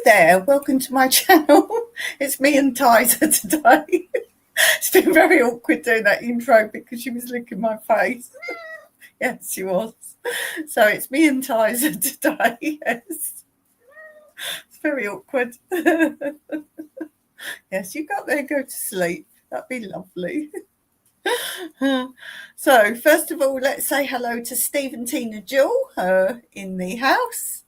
there, welcome to my channel. It's me and Tizer today. It's been very awkward doing that intro because she was licking my face. Yes, she was. So it's me and Tizer today. Yes, it's very awkward. Yes, you got there, go to sleep. That'd be lovely. So first of all, let's say hello to Steve and Tina Jewell in the house.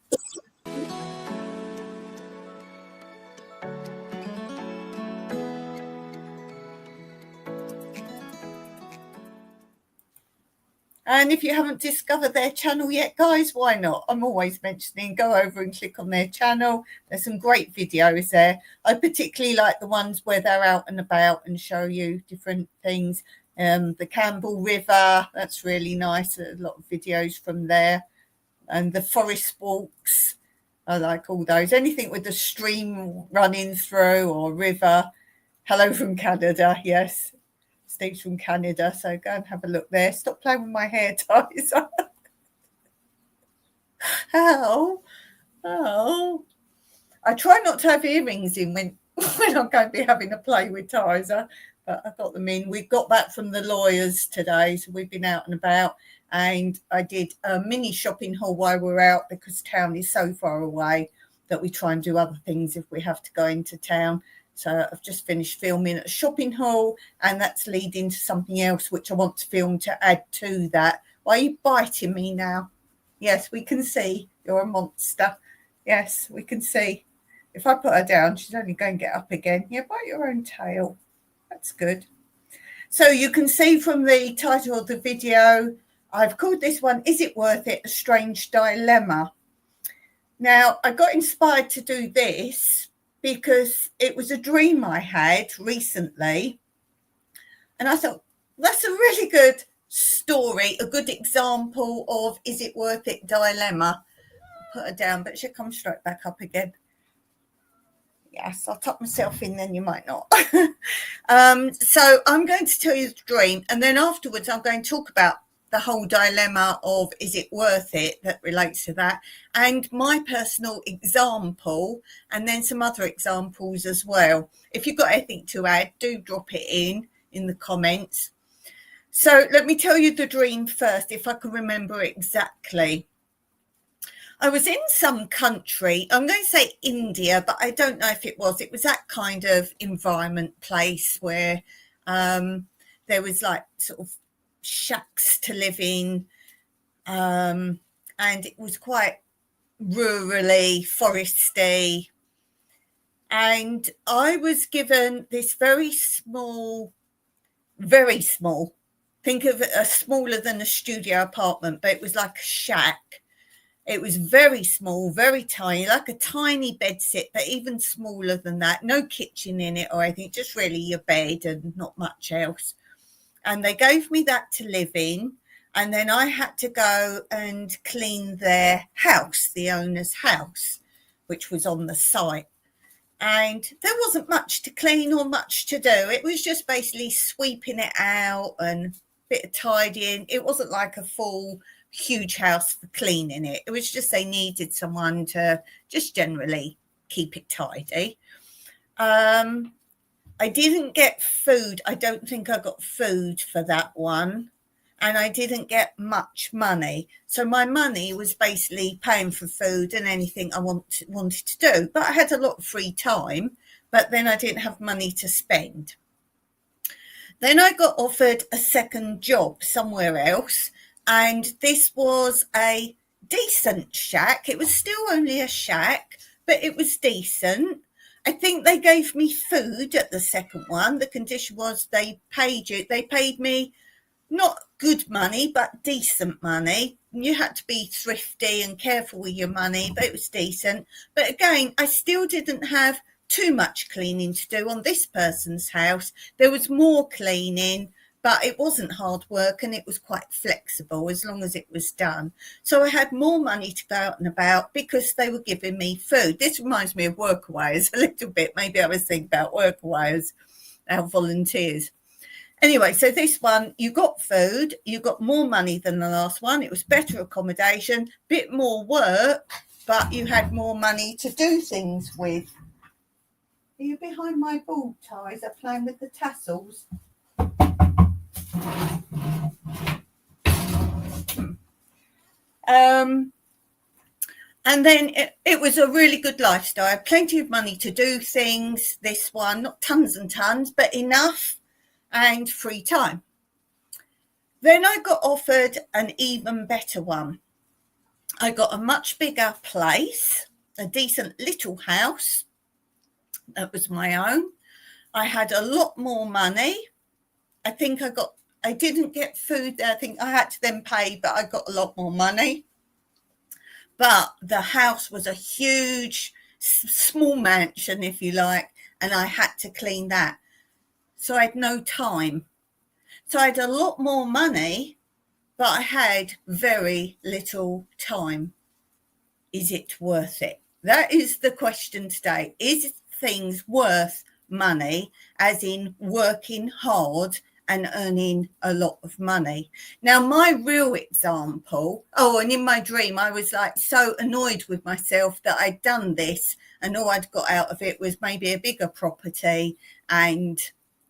And if you haven't discovered their channel yet, guys, why not? I'm always mentioning, go over and click on their channel. There's some great videos there. I particularly like the ones where they're out and about and show you different things. The Campbell River, that's really nice. A lot of videos from there. And the forest walks, I like all those. Anything with the stream running through or river. Hello from Canada, yes. Steve's from Canada, so go and have a look there. Stop playing with my hair ties. Oh. I try not to have earrings in when I'm going to be having a play with Tizer, but I got them in. We got back from the lawyers today, so we've been out and about, and I did a mini shopping haul while we're out because town is so far away that we try and do other things if we have to go into town. So I've just finished filming a shopping haul, and that's leading to something else which I want to film to add to that. Why are you biting me now? Yes, we can see. You're a monster. Yes, we can see. If I put her down, she's only going to get up again. Yeah, bite your own tail. That's good. So you can see from the title of the video, I've called this one, Is It Worth It? A Strange Dilemma. Now, I got inspired to do this because it was a dream I had recently. And I thought, that's a really good story, a good example of is it worth it dilemma. I'll put her down, but she'll come straight back up again. Yes, I'll tuck myself in, then you might not. So I'm going to tell you the dream, and then afterwards I'm going to talk about the whole dilemma of is it worth it that relates to that, and my personal example, and then some other examples as well. If you've got anything to add, do drop it in the comments. So let me tell you the dream first, if I can remember exactly. I was in some country, I'm going to say India, but I don't know if it was that kind of environment place where there was like sort of shacks to live in, and it was quite rurally, foresty, and I was given this very small, think of it as smaller than a studio apartment, but it was like a shack. It was very small, very tiny, like a tiny bedsit, but even smaller than that. No kitchen in it or anything, just really your bed and not much else. And they gave me that to live in. And then I had to go and clean their house, the owner's house, which was on the site. And there wasn't much to clean or much to do. It was just basically sweeping it out and a bit of tidying. It wasn't like a full huge house for cleaning it. It was just they needed someone to just generally keep it tidy. I didn't get food. I don't think I got food for that one. And I didn't get much money. So my money was basically paying for food and anything I wanted to do. But I had a lot of free time, but then I didn't have money to spend. Then I got offered a second job somewhere else. And this was a decent shack. It was still only a shack, but it was decent. I think they gave me food at the second one. The condition was they paid me not good money, but decent money. You had to be thrifty and careful with your money, but it was decent. But again, I still didn't have too much cleaning to do on this person's house. There was more cleaning, but it wasn't hard work and it was quite flexible as long as it was done. So I had more money to go out and about because they were giving me food. This reminds me of Workawayers a little bit. Maybe I was thinking about Workawayers, our volunteers. Anyway, so this one, you got food, you got more money than the last one. It was better accommodation, bit more work, but you had more money to do things with. Are you behind my ball ties? Are playing with the tassels? And then it was a really good lifestyle. I had plenty of money to do things. This one, not tons and tons, but enough, and free time. Then I got offered an even better one. I got a much bigger place, a decent little house that was my own. I had a lot more money. I didn't get food there. I think I had to then pay, but I got a lot more money. But the house was a huge, small mansion, if you like, and I had to clean that. So I had no time. So I had a lot more money, but I had very little time. Is it worth it? That is the question today. Is things worth money, as in working hard and earning a lot of money? Now, my real example, and in my dream, I was like so annoyed with myself that I'd done this and all I'd got out of it was maybe a bigger property and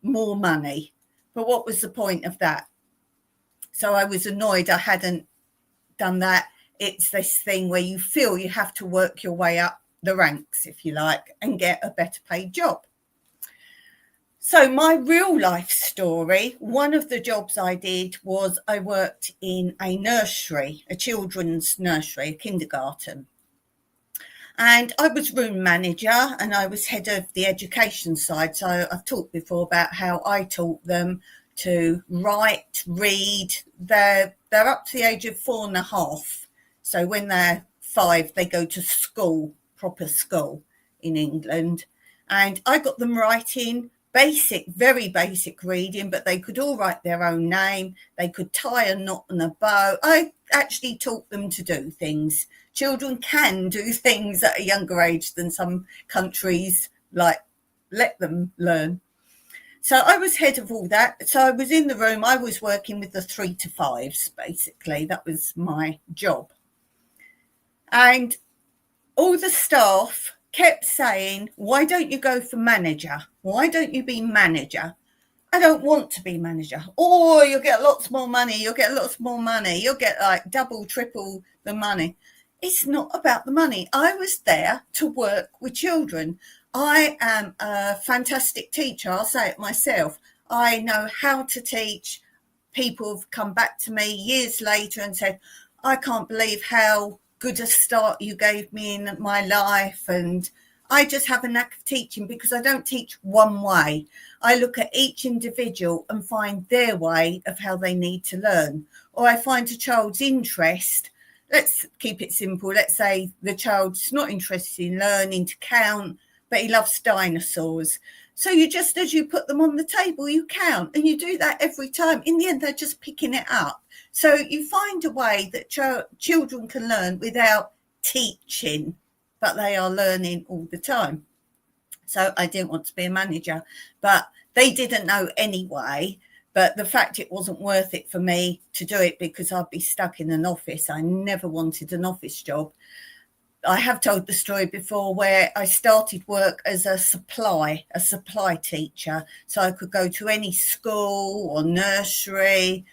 more money. But what was the point of that? So I was annoyed I hadn't done that. It's this thing where you feel you have to work your way up the ranks, if you like, and get a better paid job. So my real life story, one of the jobs I did was I worked in a nursery, a children's nursery, a kindergarten. And I was room manager and I was head of the education side. So I've talked before about how I taught them to write, read. They're up to the age of 4.5. So when they're 5, they go to school, proper school in England. And I got them writing very basic reading, but they could all write their own name. They could tie a knot and a bow. I actually taught them to do things. Children can do things at a younger age than some countries like let them learn. So I was head of all that. So I was in the room. I was working with the 3 to 5s, basically. That was my job. And all the staff kept saying, why don't you go for manager? Why don't you be manager? I don't want to be manager. Oh, you'll get lots more money. You'll get lots more money. You'll get like double, triple the money. It's not about the money. I was there to work with children. I am a fantastic teacher. I'll say it myself. I know how to teach. People have come back to me years later and said, I can't believe how good a start you gave me in my life. And I just have a knack of teaching because I don't teach one way. I look at each individual and find their way of how they need to learn. Or I find a child's interest. Let's keep it simple. Let's say the child's not interested in learning to count, but he loves dinosaurs. So you just, as you put them on the table, you count, and you do that every time. In the end, they're just picking it up. So you find a way that children can learn without teaching, but they are learning all the time. So I didn't want to be a manager, but they didn't know anyway. But the fact it wasn't worth it for me to do it because I'd be stuck in an office. I never wanted an office job. I have told the story before where I started work as a supply teacher. So I could go to any school or nursery.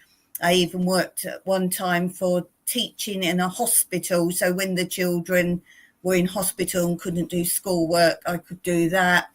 I even worked at one time for teaching in a hospital. So when the children were in hospital and couldn't do schoolwork, I could do that.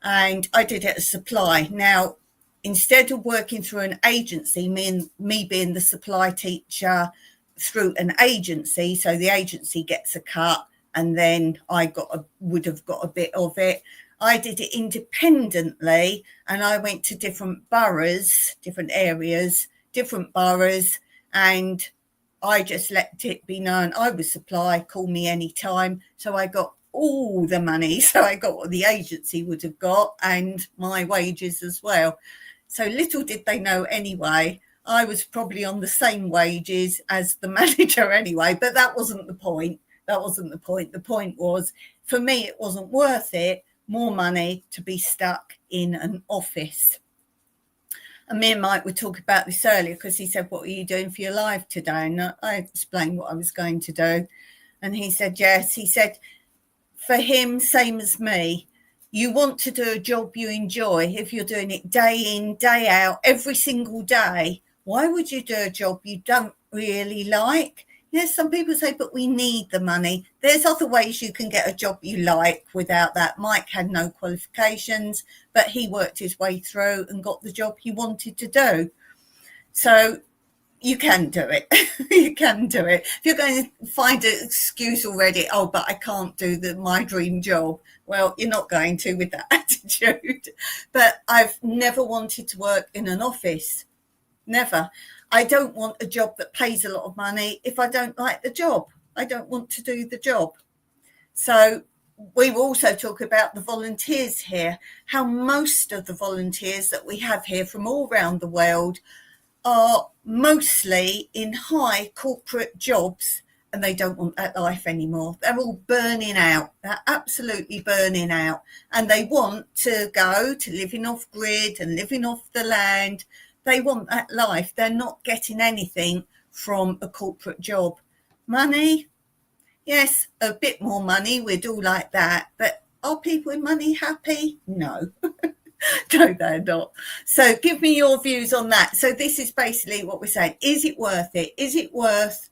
And I did it as supply. Now, instead of working through an agency, me being the supply teacher through an agency, so the agency gets a cut and then I would have got a bit of it. I did it independently and I went to different boroughs, different areas, different boroughs, and I just let it be known I was supply, call me anytime. So I got all the money. So I got what the agency would have got and my wages as well. So little did they know anyway, I was probably on the same wages as the manager anyway, but that wasn't the point. That wasn't the point. The point was, for me, it wasn't worth it, more money to be stuck in an office. And me and Mike were talking about this earlier because he said, what are you doing for your life today? And I explained what I was going to do. And he said, yes. He said, for him, same as me, you want to do a job you enjoy. If you're doing it day in, day out, every single day, why would you do a job you don't really like? Yes, some people say, but we need the money. There's other ways you can get a job you like without that. Mike had no qualifications, but he worked his way through and got the job he wanted to do. So you can do it. You can do it. If you're going to find an excuse already, oh, but I can't do my dream job. Well, you're not going to with that attitude. But I've never wanted to work in an office. Never. I don't want a job that pays a lot of money if I don't like the job. I don't want to do the job. So we also talk about the volunteers here, how most of the volunteers that we have here from all around the world are mostly in high corporate jobs, and they don't want that life anymore. They're all burning out. They're absolutely burning out. And they want to go to living off grid and living off the land. They want that life. They're not getting anything from a corporate job. Money, yes, a bit more money. We'd all like that. But are people with money happy? No. No, they're not. So give me your views on that. So this is basically what we're saying. Is it worth it? Is it worth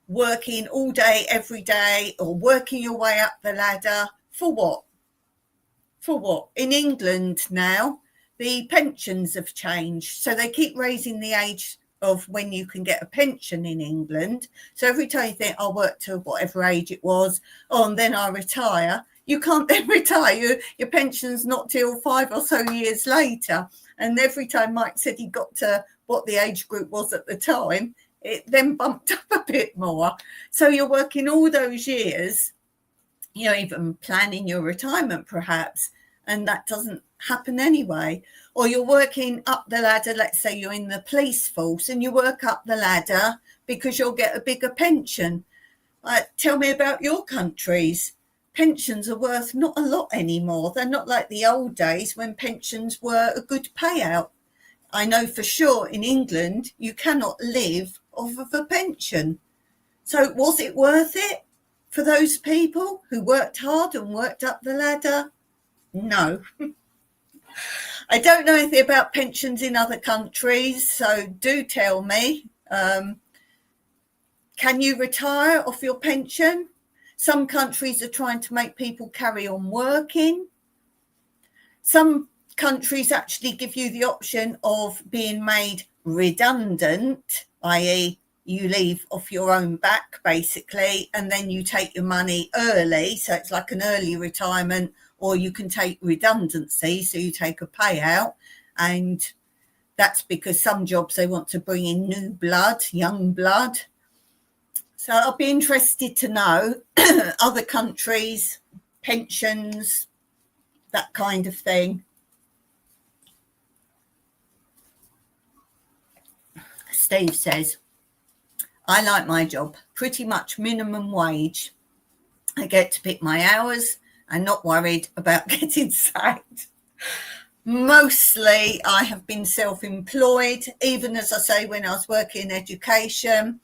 working all day, every day, or working your way up the ladder? For what? For what? In England now, the pensions have changed. So they keep raising the age of when you can get a pension in England. So every time you think, I'll work to whatever age it was, and then I retire, you can't then retire. Your pension's not till 5 or so years later. And every time Mike said he got to what the age group was at the time, it then bumped up a bit more. So you're working all those years, even planning your retirement perhaps, and that doesn't happen anyway. Or you're working up the ladder, let's say you're in the police force, and you work up the ladder because you'll get a bigger pension. Tell me about your countries. Pensions are worth not a lot anymore. They're not like the old days when pensions were a good payout. I know for sure in England you cannot live off of a pension. So was it worth it for those people who worked hard and worked up the ladder? No. I don't know anything about pensions in other countries, so do tell me. Can you retire off your pension? Some countries are trying to make people carry on working. Some countries actually give you the option of being made redundant, i.e. you leave off your own back basically, and then you take your money early. So it's like an early retirement, or you can take redundancy. So you take a payout, and that's because some jobs they want to bring in new blood, young blood. So I'll be interested to know other countries, pensions, that kind of thing. Steve says, I like my job, pretty much minimum wage. I get to pick my hours and not worried about getting sacked. Mostly I have been self-employed, even as I say, when I was working in education,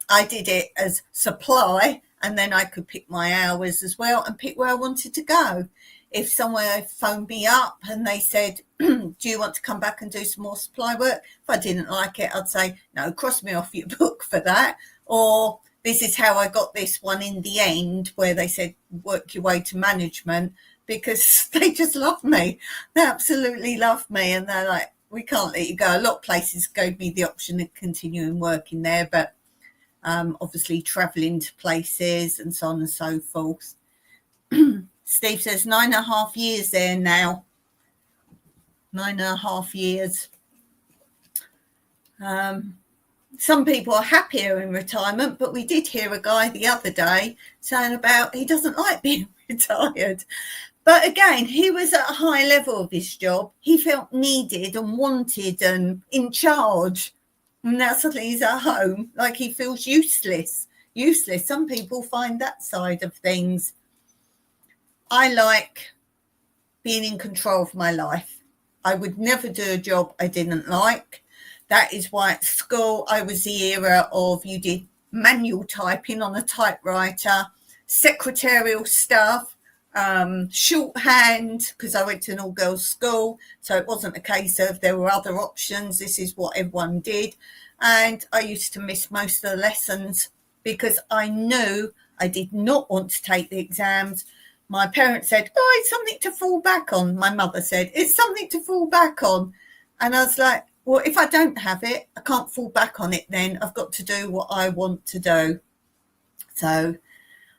I did it as supply, and then I could pick my hours as well and pick where I wanted to go. If someone phoned me up and they said, do you want to come back and do some more supply work? If I didn't like it, I'd say, no, cross me off your book for that. Or this is how I got this one in the end, where they said, work your way to management, because they just love me. They absolutely love me. And they're like, we can't let you go. A lot of places gave me the option of continuing working there, but obviously travelling to places and so on and so forth. Steve says 9.5 years there now. 9.5 years. Some people are happier in retirement, but we did hear a guy the other day saying about he doesn't like being retired. But again, he was at a high level of his job. He felt needed and wanted and in charge. And now suddenly he's at home, like he feels useless. Some people find that side of things. I like being in control of my life. I would never do a job I didn't like. That is why at school I was the era of you did manual typing on a typewriter, secretarial stuff, shorthand, because I went to an all-girls school, so it wasn't a case of there were other options. This is what everyone did. And I used to miss most of the lessons because I knew I did not want to take the exams. My parents said, oh, it's something to fall back on. My mother said, it's something to fall back on. And I was like, well, if I don't have it, I can't fall back on it then. I've got to do what I want to do. So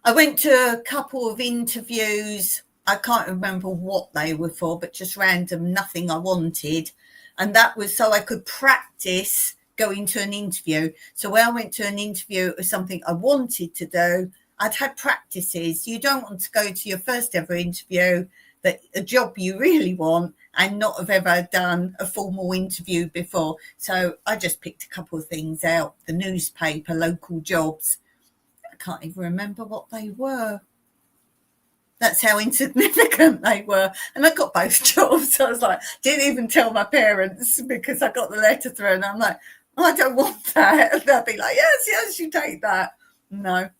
I went to a couple of interviews. I can't remember what they were for, but just random, nothing I wanted. And that was so I could practice going to an interview. So when I went to an interview of something I wanted to do, I'd had practices. You don't want to go to your first ever interview, that a job you really want, and not have ever done a formal interview before. So I just picked a couple of things out, the newspaper, local jobs. I can't even remember what they were. That's how insignificant they were. And I got both jobs. I was like, didn't even tell my parents because I got the letter through and I'm like, oh, I don't want that. And they'll be like, yes, you take that. No.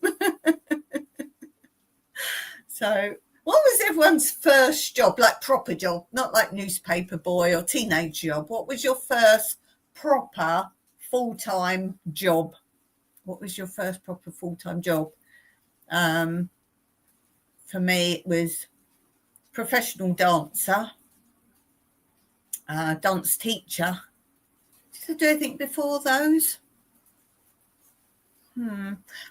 So what was everyone's first job, like proper job, not like newspaper boy or teenage job? What was your first proper full-time job? What was your first proper full-time job? For me, it was professional dancer, dance teacher. Did I do anything before those?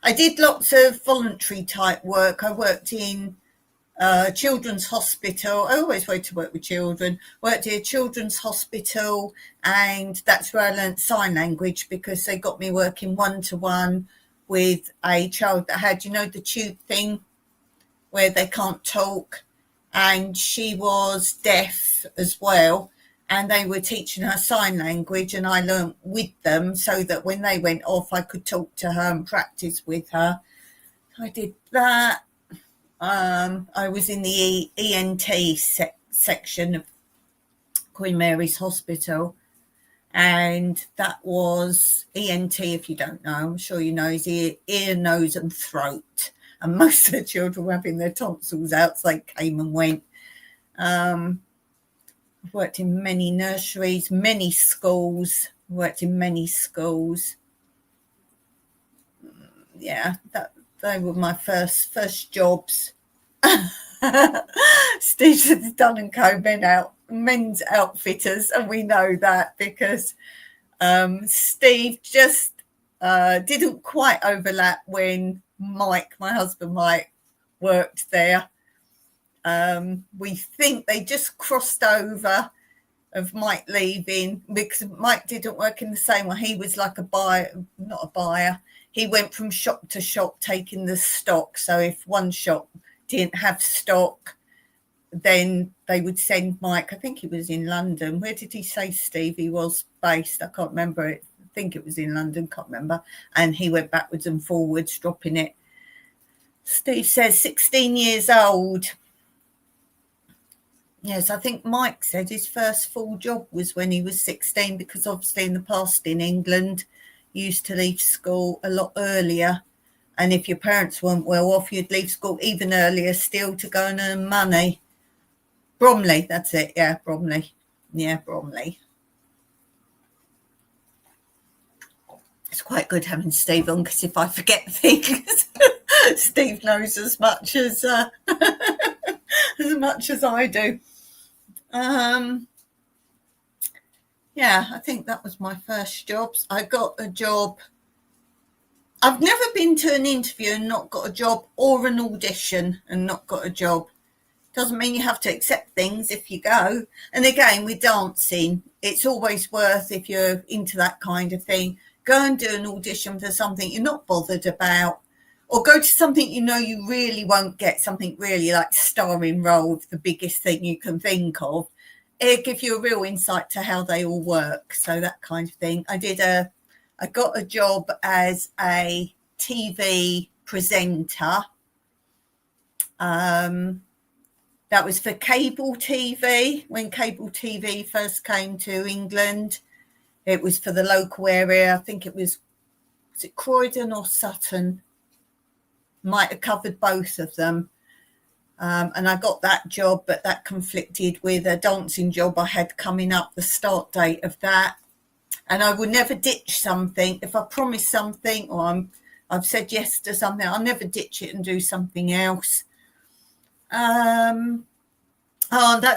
I did lots of voluntary type work. I worked in children's hospital. I always wanted to work with children. Worked in a children's hospital, and that's where I learnt sign language because they got me working one-to-one with a child that had, the tube thing where they can't talk, and she was deaf as well, and they were teaching her sign language, and I learnt with them so that when they went off I could talk to her and practice with her. I did that. I was in the ENT section of Queen Mary's Hospital, and that was ENT, if you don't know, I'm sure you know, is ear, nose and throat. And most of the children were having their tonsils out, so they came and went. I've worked in many nurseries, many schools, Yeah, they were my first jobs. Steve's Dunn & Co. men's outfitters, and we know that because Steve just didn't quite overlap when Mike, my husband Mike, worked there. We think they just crossed over of Mike leaving because Mike didn't work in the same way. He was like a buyer, not a buyer. He went from shop to shop taking the stock. So if one shop didn't have stock, then they would send Mike. I think he was in London. Where did he say Steve he was based? I can't remember it. I think it was in London, can't remember. And he went backwards and forwards, dropping it. Steve says 16 years old. Yes, I think Mike said his first full job was when he was 16, because obviously in the past in England, you used to leave school a lot earlier. And if your parents weren't well off, you'd leave school even earlier still to go and earn money. Bromley, that's it. Yeah, Bromley. Yeah, Bromley. It's quite good having Steve on, because if I forget things, Steve knows as much as I do. Yeah, I think that was my first jobs. I got a job. I've never been to an interview and not got a job, or an audition and not got a job. Doesn't mean you have to accept things if you go. And again, with dancing, it's always worth, if you're into that kind of thing, go and do an audition for something you're not bothered about, or go to something you really won't get, something really like starring role, the biggest thing you can think of. It gives you a real insight to how they all work. So that kind of thing. I got a job as a TV presenter. That was for cable TV, when cable TV first came to England. It was for the local area. I think it was was it Croydon or Sutton? Might have covered both of them. And I got that job, but that conflicted with a dancing job I had coming up, the start date of that. And I would never ditch something. If I promise something or I've said yes to something, I'll never ditch it and do something else. That's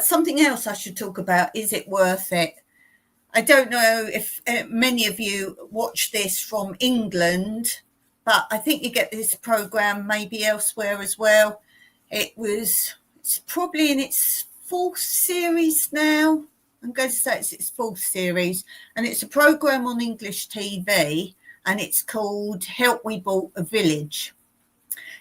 something else I should talk about. Is it worth it? I don't know if many of you watch this from England, but I think you get this program maybe elsewhere as well. It's probably in its 4th series now. I'm going to say it's its 4th series, and it's a program on English TV, and it's called Help We Build a Village.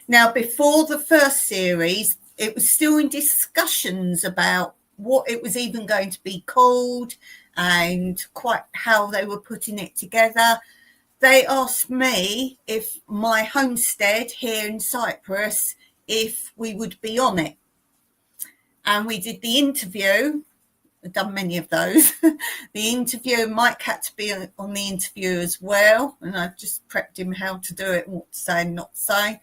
Now, before the first series, it was still in discussions about what it was even going to be called and quite how they were putting it together. They asked me if my homestead here in Cyprus, if we would be on it. And we did the interview. I've done many of those. The interview, Mike had to be on the interview as well. And I've just prepped him how to do it, what to say and not to say.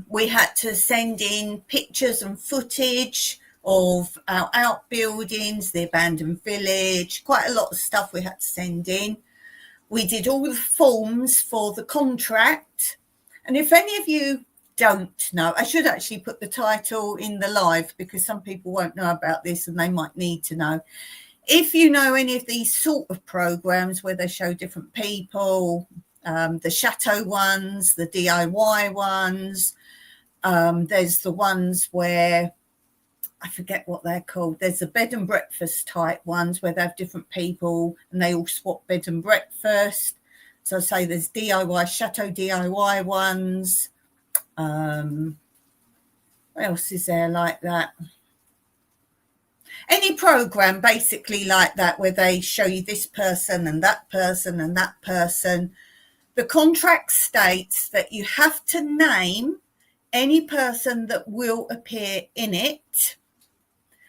We had to send in pictures and footage of our outbuildings, the abandoned village, quite a lot of stuff we had to send in. We did all the forms for the contract. And if any of you don't know, I should actually put the title in the live because some people won't know about this and they might need to know. If you know any of these sort of programs where they show different people, the chateau ones, the DIY ones, there's the ones where I forget what they're called. There's the bed and breakfast type ones where they have different people and they all swap bed and breakfast. So I say there's DIY, chateau DIY ones. What else is there like that? Any program basically like that where they show you this person and that person and that person. The contract states that you have to name any person that will appear in it.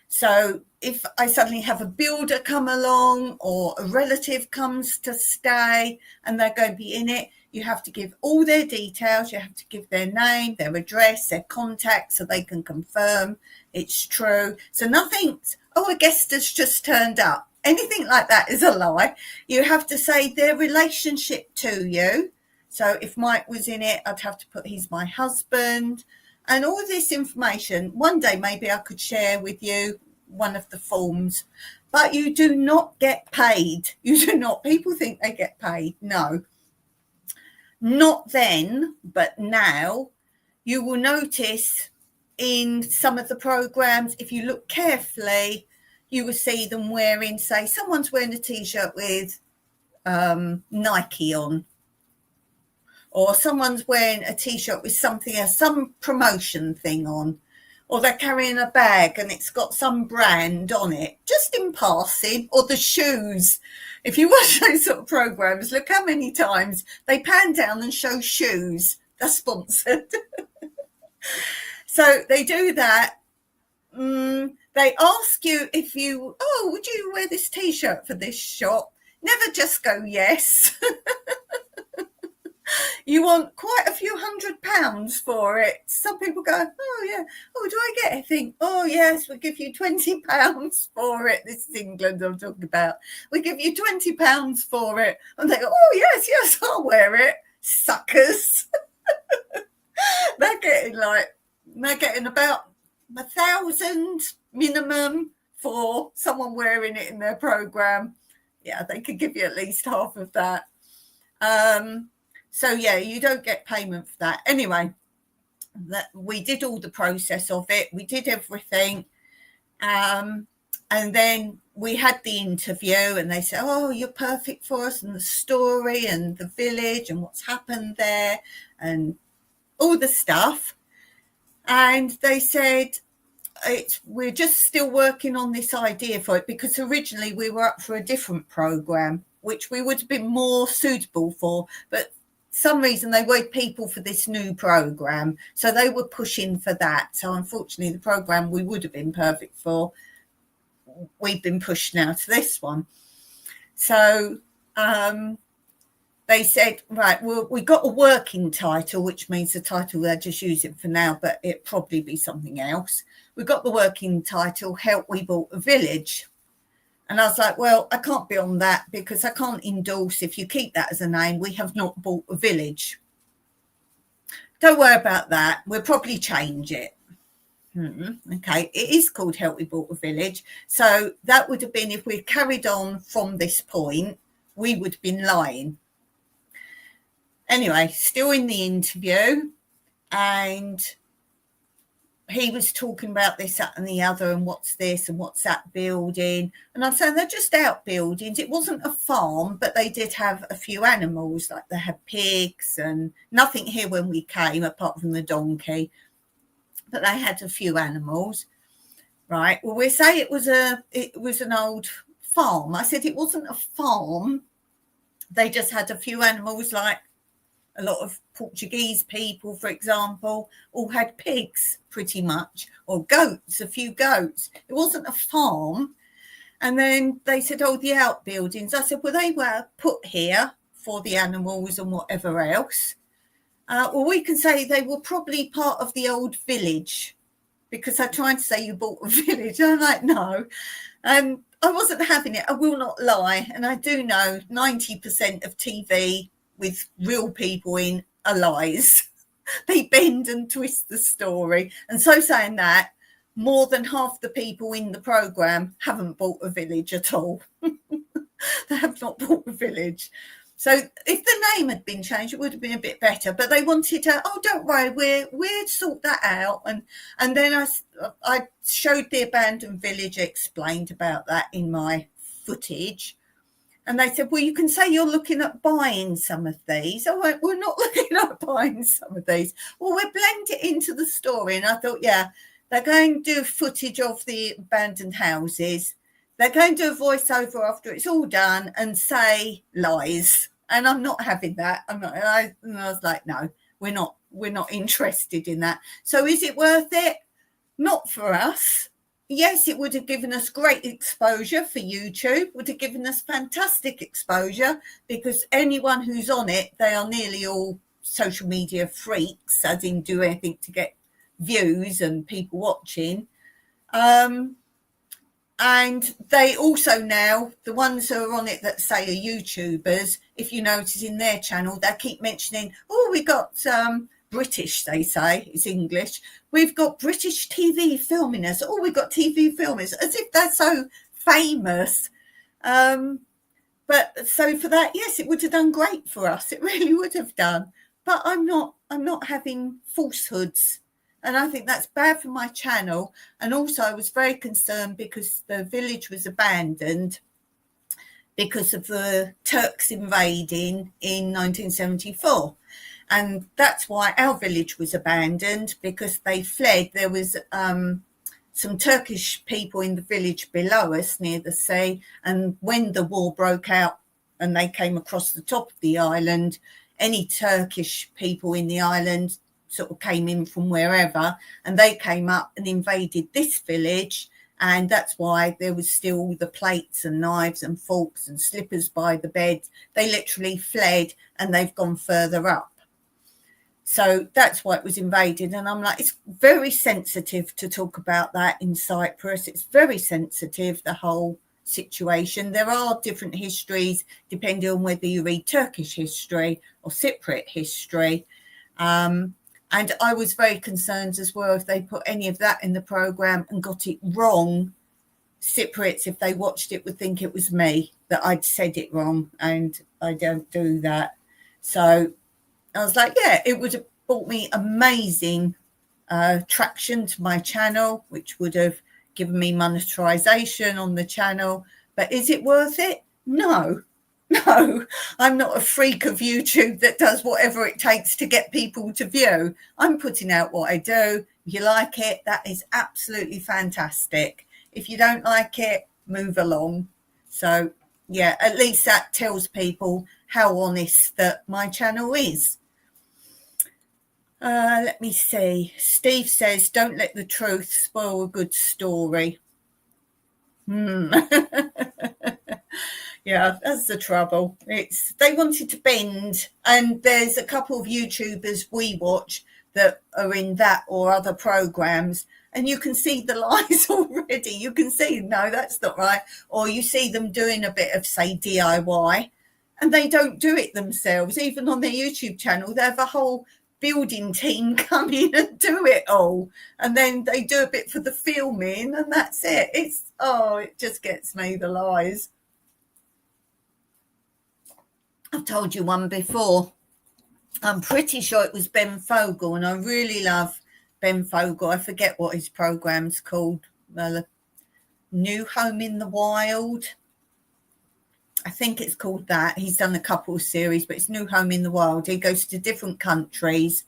So if I suddenly have a builder come along or a relative comes to stay and they're going to be in it, you have to give all their details. You have to give their name, their address, their contact so they can confirm it's true. So nothing, a guest has just turned up. Anything like that is a lie. You have to say their relationship to you. So if Mike was in it, I'd have to put he's my husband. And all this information, one day maybe I could share with you one of the forms. But you do not get paid. You do not. People think they get paid. No. Not then, but now. You will notice in some of the programs, if you look carefully, you will see them wearing, say, someone's wearing a T-shirt with Nike on. Or someone's wearing a T-shirt with something else, some promotion thing on. Or they're carrying a bag and it's got some brand on it, just in passing. Or the shoes. If you watch those sort of programs, look how many times they pan down and show shoes. They're sponsored. So they do that. They ask you if you, would you wear this T-shirt for this shop? Never just go yes. You want quite a few £100 for it. Some people go, oh, yeah. Oh, do I get anything? Oh, yes, we'll give you £20 for it. This is England I'm talking about. We give you £20 for it. And they go, oh, yes, I'll wear it. Suckers. They're getting about 1,000 minimum for someone wearing it in their program. Yeah, they could give you at least half of that. So, yeah, you don't get payment for that. Anyway, we did all the process of it. We did everything. And then we had the interview and they said, oh, you're perfect for us, and the story and the village and what's happened there and all the stuff. And they said, we're just still working on this idea for it, because originally we were up for a different program, which we would have been more suitable for. But some reason they wanted people for this new program, so they were pushing for that. So unfortunately the program we would have been perfect for, we've been pushed now to this one. So they said, right, well, we got a working title, which means the title they're just using for now, but it'd probably be something else. We got the working title, Help We Bought a Village. And I was like, well, I can't be on that because I can't endorse, if you keep that as a name, we have not bought a village. Don't worry about that. We'll probably change it. Okay, it is called Help We Bought a Village. So that would have been, if we carried on from this point, we would have been lying. Anyway, still in the interview, and he was talking about this, that and the other, and what's this and what's that building. And I'm saying they're just outbuildings. It wasn't a farm, but they did have a few animals, like they had pigs and nothing here when we came apart from the donkey. But they had a few animals, right? Well, we say it was an old farm. I said it wasn't a farm. They just had a few animals, like a lot of Portuguese people, for example, all had pigs pretty much, or goats, a few goats. It wasn't a farm. And then they said, oh, the outbuildings. I said, well, they were put here for the animals and whatever else. Well, we can say they were probably part of the old village, because I tried to say you bought a village. I'm like, no. I wasn't having it. I will not lie. And I do know 90% of TV with real people in are lies. They bend and twist the story. And so saying that, more than half the people in the programme haven't bought a village at all. They have not bought a village. So if the name had been changed, it would have been a bit better. But they wanted to, oh, don't worry, we'll sort that out. And then I showed the abandoned village, explained about that in my footage. And they said, well, you can say you're looking at buying some of these. I went, we're not looking at buying some of these. Well, we'll blend it into the story. And I thought, yeah, they're going to do footage of the abandoned houses. They're going to do a voiceover after it's all done and say lies. And I'm not having that. And I was like, no, we're not interested in that. So is it worth it? Not for us. Yes, it would have given us great exposure for YouTube, would have given us fantastic exposure, because anyone who's on it, they are nearly all social media freaks, as in do anything to get views and people watching. And they also now, the ones who are on it that say are YouTubers, if you notice in their channel, they keep mentioning, oh, we got British, they say, it's English. We've got British TV filming us. Oh, we've got TV filmers, as if they're so famous. But so for that, yes, it would have done great for us. It really would have done. But I'm not having falsehoods. And I think that's bad for my channel. And also I was very concerned because the village was abandoned because of the Turks invading in 1974. And that's why our village was abandoned, because they fled. There was some Turkish people in the village below us near the sea. And when the war broke out and they came across the top of the island, any Turkish people in the island sort of came in from wherever, and they came up and invaded this village. And that's why there was still the plates and knives and forks and slippers by the bed. They literally fled and they've gone further up. So that's why it was invaded. And I'm like, it's very sensitive to talk about that in Cyprus. It's very sensitive, the whole situation. There are different histories depending on whether you read Turkish history or Cypriot history. And I was very concerned as well if they put any of that in the programme and got it wrong. Cypriots, if they watched it, would think it was me, that I'd said it wrong, and I don't do that. So I was like, yeah, it would have brought me amazing traction to my channel, which would have given me monetization on the channel. But is it worth it? No. No, I'm not a freak of YouTube that does whatever it takes to get people to view. I'm putting out what I do. If you like it, that is absolutely fantastic. If you don't like it, move along. So, yeah, at least that tells people how honest that my channel is. Let me see. Steve says, don't let the truth spoil a good story. Yeah, that's the trouble. It's they wanted to bend, and there's a couple of YouTubers we watch that are in that or other programs, and you can see the lies already. You can see, no, that's not right. Or you see them doing a bit of, say, DIY, and they don't do it themselves. Even on their YouTube channel, they have a whole building team come in and do it all. And then they do a bit for the filming, and that's it. It just gets me, the lies. I've told you one before. I'm pretty sure it was Ben Fogle, and I really love Ben Fogle. I forget what his program's called. New Home in the Wild. I think it's called that. He's done a couple of series, but it's New Home in the Wild. He goes to different countries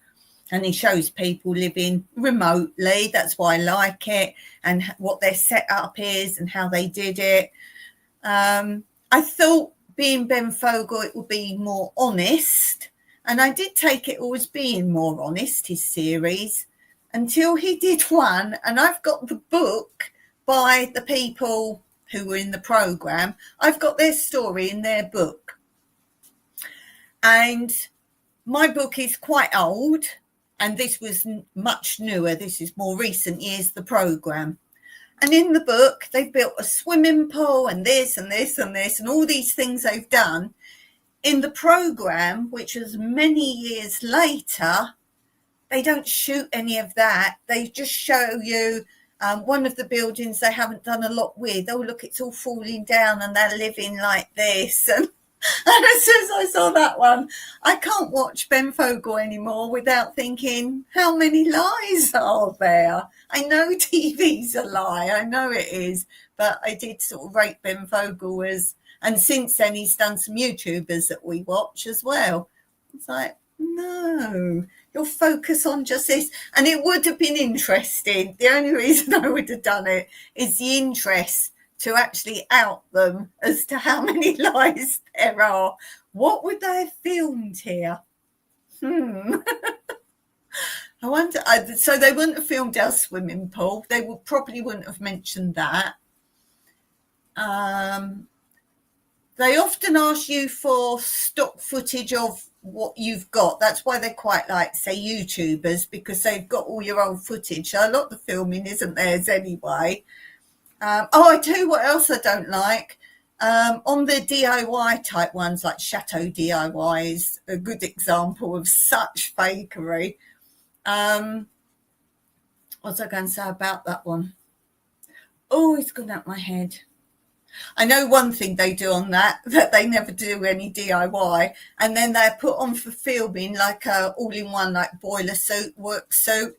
and he shows people living remotely. That's why I like it, and what their setup is and how they did it. I thought, being Ben Fogle, it would be more honest. And I did take it all as being more honest, his series, until he did one. And I've got the book by the people who were in the programme. I've got their story in their book. And my book is quite old, and this was much newer. This is more recent years, the programme. And in the book, they've built a swimming pool and this and this and this and all these things they've done. In the programme, which was many years later, they don't shoot any of that. They just show you one of the buildings they haven't done a lot with. Oh, look, it's all falling down and they're living like this. And as soon as I saw that one, I can't watch Ben Fogle anymore without thinking, how many lies are there? I know TV's a lie, I know it is, but I did sort of rate Ben Fogle as, and since then he's done some YouTubers that we watch as well. It's like, no, you'll focus on just this. And it would have been interesting. The only reason I would have done it is the interest to actually out them as to how many lies there are. What would they have filmed here? I wonder. So they wouldn't have filmed our swimming pool. They probably wouldn't have mentioned that. They often ask you for stock footage of what you've got. That's why they quite like, say, YouTubers, because they've got all your old footage. So a lot of the filming isn't theirs anyway. I tell you what else I don't like. On the DIY type ones, like Chateau DIY is a good example of such fakery. What's I going to say about that one? Oh, it's gone out my head. I know one thing they do on that they never do any DIY, and then they're put on for filming like a all-in-one, like boiler suit, work suit,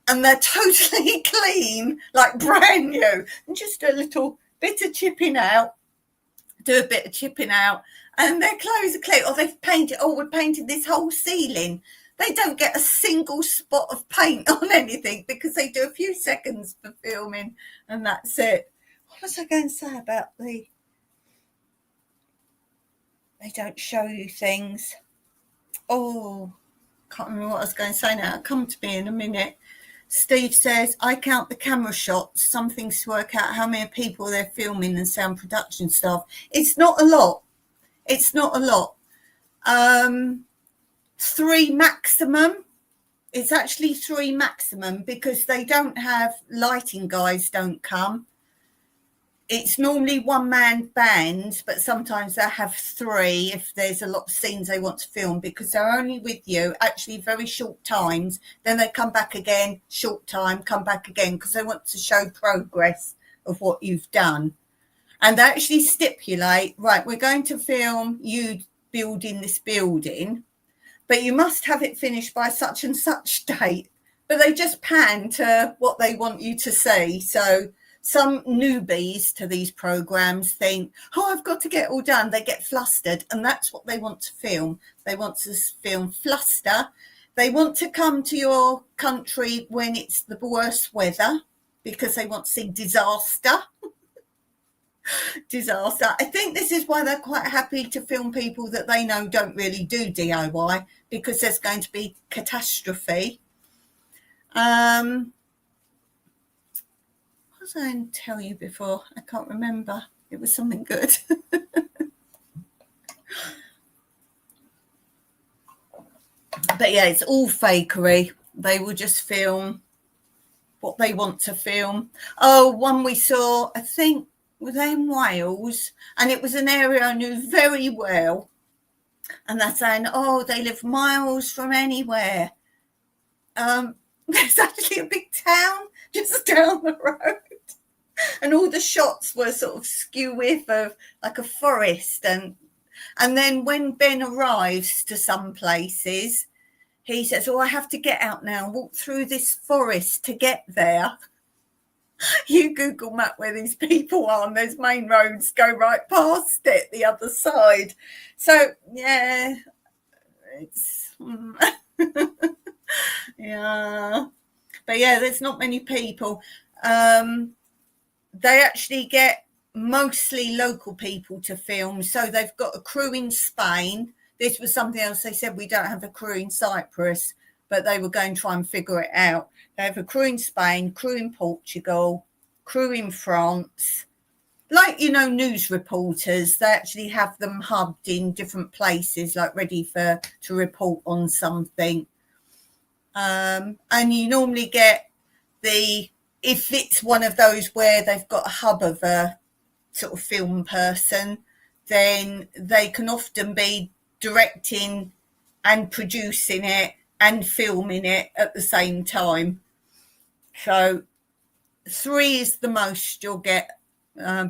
and they're totally clean, like brand new, and just a little bit of chipping out, do a bit of chipping out, and their clothes are clean. Or they've painted, we painted this whole ceiling. They don't get a single spot of paint on anything because they do a few seconds for filming, and that's it. What was I going to say about they don't show you things? Oh, can't remember what I was going to say now. It'll come to me in a minute. Steve says, I count the camera shots, some things to work out how many people they're filming and sound production staff. It's not a lot. It's not a lot. 3 maximum. It's actually 3 maximum because they don't have, lighting guys don't come. It's normally one-man bands, but sometimes they have 3 if there's a lot of scenes they want to film, because they're only with you actually very short times. Then they come back again, short time, come back again, because they want to show progress of what you've done. And they actually stipulate, right, we're going to film you building this building, but you must have it finished by such and such date. But they just pan to what they want you to see. So some newbies to these programs think, I've got to get it all done. They get flustered, and that's what they want to film. They want to film fluster. They want to come to your country when it's the worst weather because they want to see disaster. Disaster. I think this is why they're quite happy to film people that they know don't really do DIY, because there's going to be catastrophe. What was I going to tell you before? I can't remember. It was something good. But yeah, it's all fakery. They will just film what they want to film. Oh, one we saw, I think, was in Wales, and it was an area I knew very well. And they're saying, oh, they live miles from anywhere. There's actually a big town just down the road. And all the shots were sort of skew with of like a forest. And then when Ben arrives to some places, he says, oh, I have to get out now and walk through this forest to get there. You Google map where these people are, and there's main roads go right past it, the other side. So, yeah, it's... yeah. But, yeah, there's not many people. They actually get mostly local people to film. So they've got a crew in Spain. This was something else. They said we don't have a crew in Cyprus, but they were going to try and figure it out. They have a crew in Spain, crew in Portugal, crew in France. Like, you know, news reporters, they actually have them hubbed in different places, like ready to report on something. And you normally get if it's one of those where they've got a hub of a sort of film person, then they can often be directing and producing it and filming it at the same time. So 3 is the most you'll get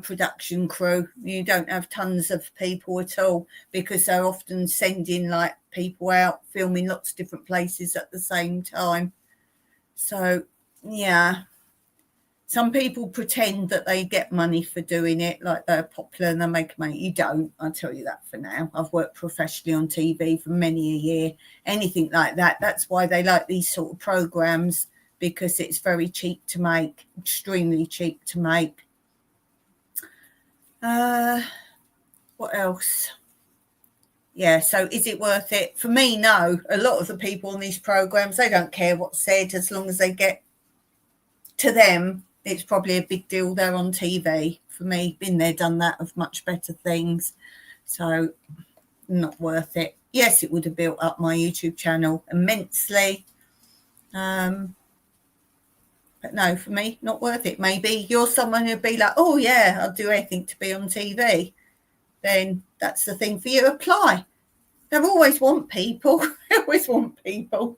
production crew. You don't have tons of people at all, because they're often sending like people out filming lots of different places at the same time. So yeah, some people pretend that they get money for doing it, like they're popular and they make money. You don't, I'll tell you that for now. I've worked professionally on TV for many a year. Anything like that, that's why they like these sort of programs, because it's very cheap to make, extremely cheap to make. What else? Yeah, so is it worth it? For me, no. A lot of the people on these programs, they don't care what's said as long as they get to them. It's probably a big deal they're on TV. For me, been there, done that, of much better things. So not worth it. Yes, it would have built up my YouTube channel immensely. But no, for me, not worth it. Maybe you're someone who'd be like, oh, yeah, I'll do anything to be on TV. Then that's the thing for you. Apply. They always want people. They always want people.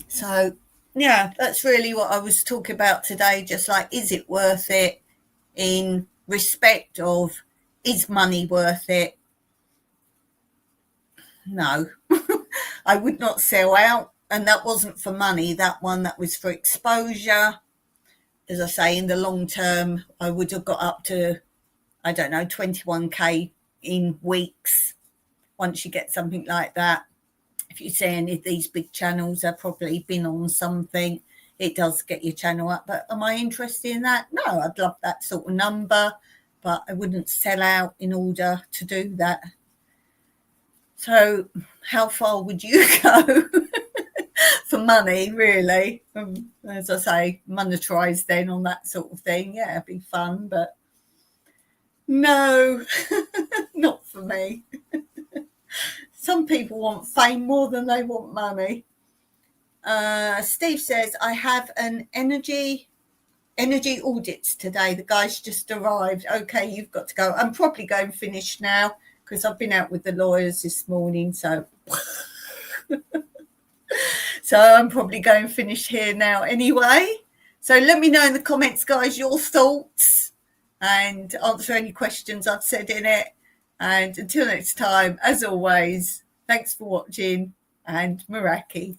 So, yeah, that's really what I was talking about today. Just like, is it worth it, in respect of, is money worth it? No. I would not sell out. And that wasn't for money. That was for exposure. As I say, in the long term, I would have got up to, I don't know, 21k in weeks once you get something like that. If you see any of these big channels, they've probably been on something. It does get your channel up. But am I interested in that? No, I'd love that sort of number, but I wouldn't sell out in order to do that. So how far would you go for money, really? As I say, monetize then on that sort of thing. Yeah, it'd be fun, but no, not for me. Some people want fame more than they want money. Steve says, I have an energy audits today. The guys just arrived. Okay, you've got to go. I'm probably going to finish now because I've been out with the lawyers this morning. So I'm probably going to finish here now anyway. So let me know in the comments, guys, your thoughts and answer any questions I've said in it. And until next time, as always, thanks for watching, and Meraki.